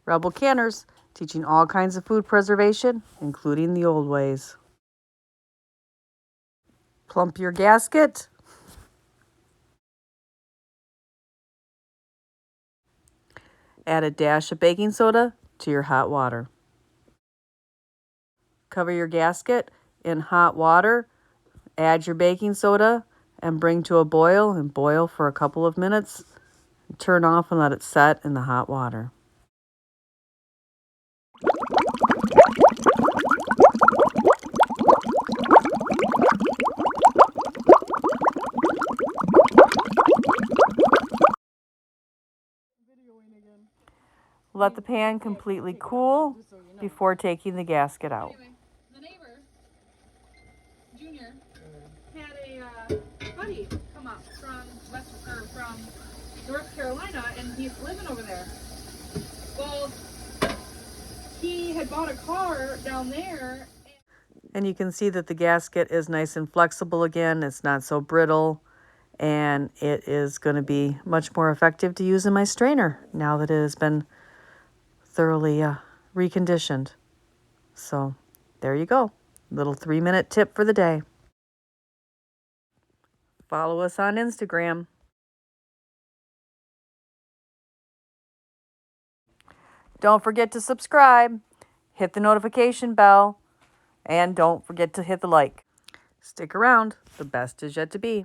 Rebel Canners, teaching all kinds of food preservation, including the old ways. Plump your gasket. Add a dash of baking soda to your hot water. Cover your gasket in hot water, add your baking soda, and bring to a boil and boil for a couple of minutes. Turn off and let it set in the hot water. Let the pan completely cool before taking the gasket out. Anyway, the neighbor, Junior, had a buddy come up from North Carolina, and he's living over there. Well, he had bought a car down there. And you can see that the gasket is nice and flexible again. It's not so brittle. And it is going to be much more effective to use in my strainer now that it has been thoroughly reconditioned. So there you go. Little 3-minute tip for the day. Follow us on Instagram. Don't forget to subscribe, hit the notification bell, and don't forget to hit the like. Stick around. The best is yet to be.